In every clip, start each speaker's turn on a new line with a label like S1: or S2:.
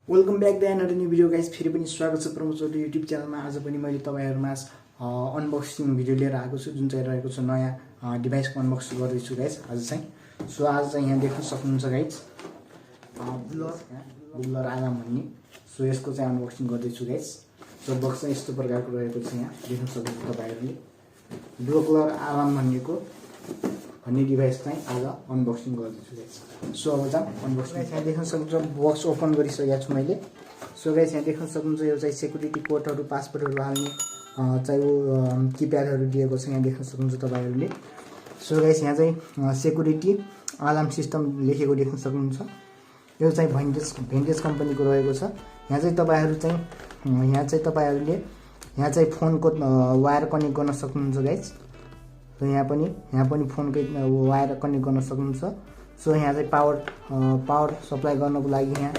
S1: Welcome back the another new video guys. फेरि पनि स्वागत छ प्रमोद चौधरी युट्युब च्यानलमा। आज पनि मैले तपाईहरुमा अनबक्सिङ भिडियो लिएर आएको छु, जुन चाहिँ रहेको छ नयाँ डिभाइसको अनबक्सिङ गर्दैछु गाइस आज चाहिँ। सो आज चाहिँ यहाँ देख्न सक्नुहुन्छ गाइस बुल्लर आलाम भन्ने। सो यसको चाहिँ अनबक्सिङ गर्दैछु गाइस। सो बक्स चाहिँ यस्तो प्रकारको रहेको छ, यहाँ देख्न सक्नुहुन्छ तपाईहरुले। बुल्लर आलाम भन्ने डिभाइस चाहिँ आज अनबक्सिङ गर्दैछु गाइस। सो अब चाहिँ अनबक्सिङ यहाँ देख्न सक्नुहुन्छ, बक्स ओपन गरिसकेको छु मैले। सो गाइस यहाँ देख्न सक्नुहुन्छ यो चाहिँ सेक्युरिटी कोडहरु पासवर्डहरु हाल्ने चाहिँ वो कीप्याडहरु दिएको छ, यहाँ देख्न सक्नुहुन्छ तपाईहरुले। सो गाइस यहाँ चाहिँ सेक्युरिटी अलार्म सिस्टम लेखेको देख्न सक्नुहुन्छ। यो चाहिँ भेन्टेज कम्पनीको रहेको छ। यहाँ चाहिँ तपाईहरुले यहाँ चाहिँ फोनको वायर कनेक्ट गर्न सक्नुहुन्छ गाइस। सो यहाँ पनि फोनकै वायर कनेक्ट गर्न सक्नुहुन्छ। सो यहाँ चाहिँ पावर सप्लाई गर्नको लागि यहाँ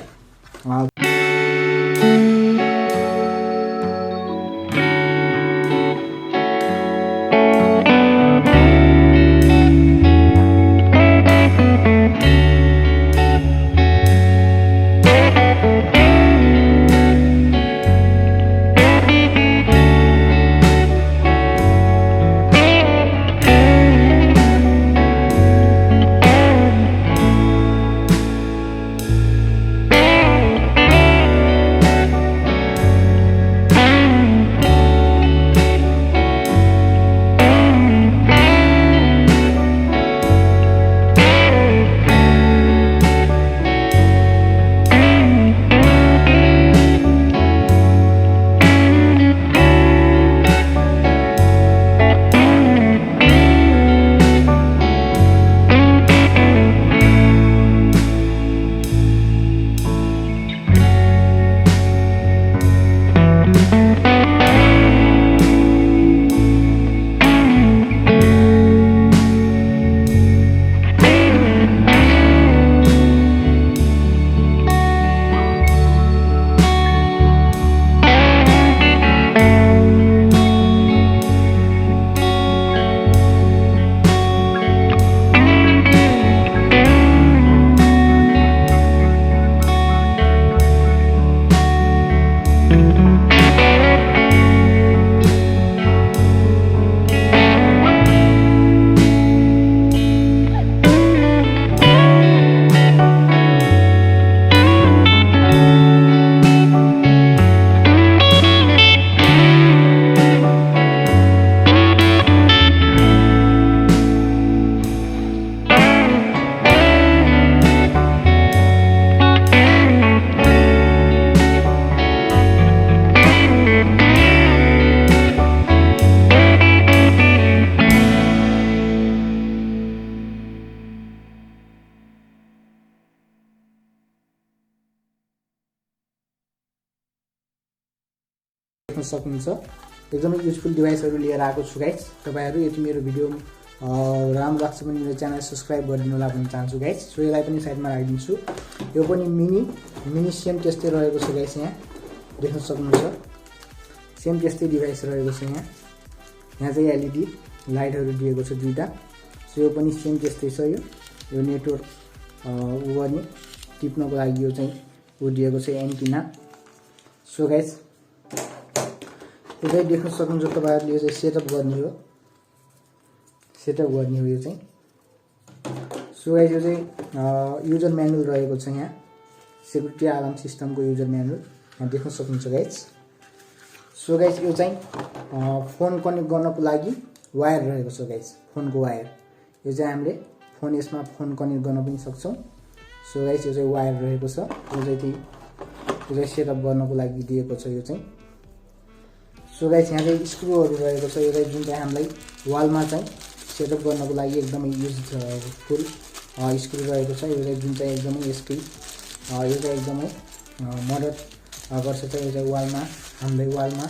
S1: देख्न सक्नुहुन्छ। एकदमै युजफुल डिभाइसहरु लिएर आएको छु गाइस। तपाईहरु यदि मेरो भिडियो राम्रो लाग्छ भने मेरो च्यानल सब्स्क्राइब गरिदिनु होला भन्न चाहन्छु गाइस। सो यसलाई पनि साइडमा राखिदिन्छु। यो पनि मिनी सेम त्यस्तै रहेको छ गाइस, यहाँ देख्न सक्नुहुन्छ। सेम त्यस्तै डिभाइस रहेको छ यहाँ। यहाँ चाहिँ एलईडी लाइटहरु दिएको छ दुईटा। सो यो पनि सेम त्यस्तै छ। यो नेटवर्क गर्ने टिप्नको लागि यो चाहिँ दिएको छ एन्टिना। सो गाइस यो चाहिँ देख्न सक्नुहुन्छ तपाईहरुले, यो चाहिँ सेटअप गर्ने हो यो चाहिँ। सो गाइस यो चाहिँ युजर म्यानुअल रहेको छ यहाँ, सेक्युरिटी अलार्म सिस्टमको युजर म्यानुअल यहाँ देख्न सक्नुहुन्छ गाइस। सो गाइस यो चाहिँ फोन कनेक्ट गर्नको लागि वायर रहेको छ गाइस, फोनको वायर। यो चाहिँ हामीले यसमा फोन कनेक्ट गर्न पनि सक्छौं। सो गाइस यो चाहिँ वायर रहेको छ। यो चाहिँ सेटअप गर्नको लागि दिएको छ यो चाहिँ। सो गाइस यहाँ चाहिँ स्क्रुहरु रहेको छ। यो चाहिँ जुन चाहिँ हामीलाई वालमा चाहिँ सेटअप गर्नको लागि एकदमै युजफुल स्क्रू रहेको छ। यो चाहिँ जुन चाहिँ एकदमै यसकै यो चाहिँ एकदमै मद्दत गर्छ चाहिँ यो चाहिँ वालमा हामीलाई वालमा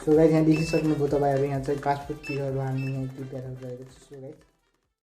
S1: सो गाइस यहाँ देखिसक्नुभयो तपाईहरु यहाँ चाहिँ पासपोर्ट पिकहरु हाल्ने यहाँ किप्याडहरु रहेको छ। So guys